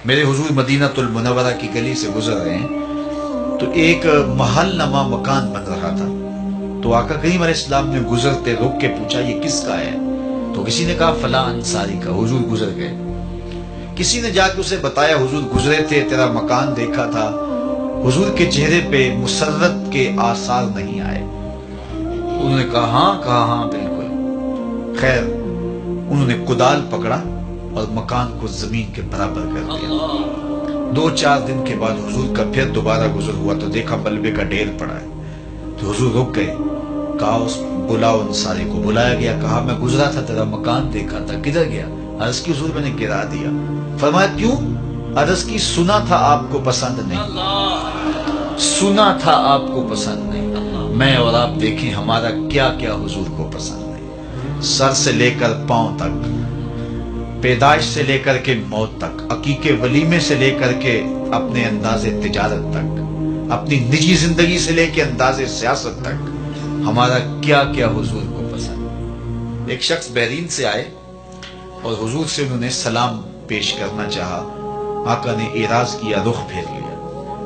میرے حضور مدینہ المنورہ کی گلی سے گزر رہے ہیں تو ایک محل نما مکان بن رہا تھا. تو آقا کریم علیہ السلام نے گزرتے رک کے پوچھا یہ کس کا ہے؟ تو کسی نے کہا فلاں انصاری کا. حضور گزر گئے. کسی نے جا کے اسے بتایا حضور گزرے تھے، تیرا مکان دیکھا تھا. حضور کے چہرے پہ مسرت کے آثار نہیں آئے. انہوں نے کہا ہاں بالکل. خیر انہوں نے کدال پکڑا اور مکان کو زمین کے برابر کر دیا. 2-4 دن کے بعد حضور کا پھر دوبارہ گزر ہوا تو دیکھا ملبے کا ڈھیر پڑا ہے. تو حضور رک گئے. کہا بلاؤ انصاری کو. بلایا گیا. کہا میں گزرا تھا، تیرا مکان دیکھا تھا، کدھر گیا؟ عرض کی حضور میں نے گرا دیا. فرمایا کیوں؟ عرض کی سنا تھا آپ کو پسند نہیں، سنا تھا آپ کو پسند نہیں. میں اور آپ دیکھیں ہمارا کیا کیا حضور کو پسند نہیں. سر سے لے کر پاؤں تک، پیدائش سے لے کر کے موت تک، عقیقے ولیمے سے لے کر کے اپنے انداز تجارت تک، اپنی نجی زندگی سے لے کے انداز سیاست تک، ہمارا کیا کیا حضور کو پسند. ایک شخص بحرین سے آئے اور حضور سے انہوں نے سلام پیش کرنا چاہا. آقا نے اعراض کیا، رخ پھیر لیا.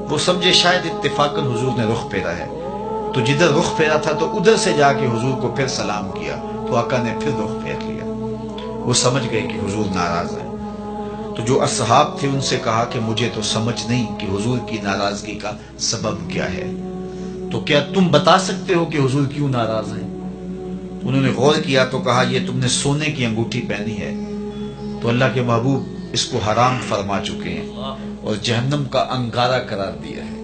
وہ سمجھے شاید اتفاقاً حضور نے رخ پھیرا ہے، تو جدھر رخ پھیرا تھا تو ادھر سے جا کے حضور کو پھر سلام کیا. تو آقا نے پھر رخ پھیر لیا. وہ سمجھ گئے کہ حضور ناراض ہیں. تو جو اصحاب تھے ان سے کہا کہ مجھے تو سمجھ نہیں کہ حضور کی ناراضگی کا سبب کیا ہے، تو کیا تم بتا سکتے ہو کہ حضور کیوں ناراض ہیں؟ انہوں نے غور کیا تو کہا یہ تم نے سونے کی انگوٹھی پہنی ہے تو اللہ کے محبوب اس کو حرام فرما چکے ہیں اور جہنم کا انگارہ قرار دیا ہے،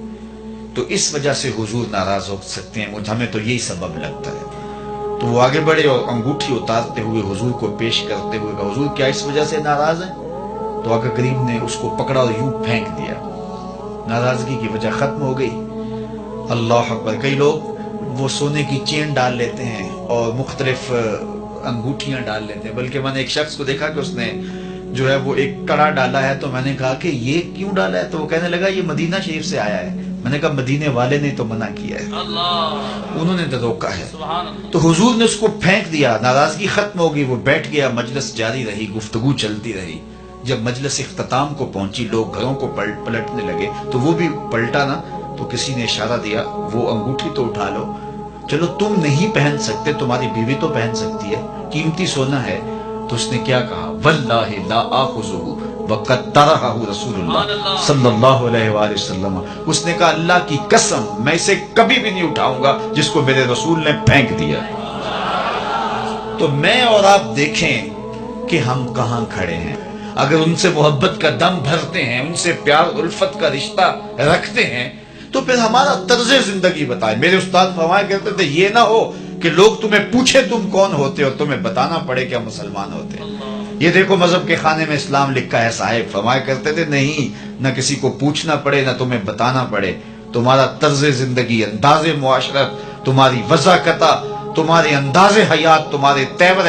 تو اس وجہ سے حضور ناراض ہو سکتے ہیں. ہمیں تو یہی سبب لگتا ہے. تو وہ آگے بڑھے اور انگوٹھی اتارتے ہوئے حضور کو پیش کرتے ہوئے کہا حضور کیا اس وجہ سے ناراض ہیں؟ تو آقا کریم نے اس کو پکڑا اور یوں پھینک دیا. ناراضگی کی وجہ ختم ہو گئی. اللہ اکبر. کئی لوگ وہ سونے کی چین ڈال لیتے ہیں اور مختلف انگوٹھیاں ڈال لیتے ہیں. بلکہ میں نے ایک شخص کو دیکھا کہ اس نے جو ہے وہ ایک کڑا ڈالا ہے. تو میں نے کہا کہ یہ کیوں ڈالا ہے؟ تو وہ کہنے لگا یہ مدینہ شریف سے آیا ہے. میں نے کہا مدینے والے نے تو منع کیا ہے، انہوں نے تو روکا ہے. تو حضور نے اس کو پھینک دیا. ناراضگی ختم ہو گئی. وہ بیٹھ گیا. مجلس جاری رہی، گفتگو چلتی رہی. جب مجلس اختتام کو پہنچی لوگ گھروں کو پلٹنے لگے تو وہ بھی پلٹا نا. تو کسی نے اشارہ دیا وہ انگوٹھی تو اٹھا لو. چلو تم نہیں پہن سکتے، تمہاری بیوی تو پہن سکتی ہے، قیمتی سونا ہے. تو اس نے کیا کہا؟ واللہ لا آخذہ وقد طرحہ رسول اللہ صلی اللہ علیہ وآلہ وسلم. اس نے کہا اللہ کی قسم میں اسے کبھی بھی نہیں اٹھاؤں گا جس کو میرے رسول نے پھینک دیا. تو میں اور آپ دیکھیں کہ ہم کہاں کھڑے ہیں. اگر ان سے محبت کا دم بھرتے ہیں، ان سے پیار الفت کا رشتہ رکھتے ہیں تو پھر ہمارا طرز زندگی بتائیں. میرے استاد فرمایا کرتے تھے یہ نہ ہو کہ لوگ تمہیں پوچھے تم کون ہوتے ہو، تمہیں بتانا پڑے کہ ہم مسلمان ہوتے ہیں. یہ دیکھو مذہب کے خانے میں اسلام لکھا ہے. صاحب فرمایا کرتے تھے نہیں، نہ کسی کو پوچھنا پڑے نہ تمہیں بتانا پڑے. تمہارا طرز زندگی، انداز معاشرت، تمہاری وضاحت، تمہارے انداز حیات، تمہارے تیور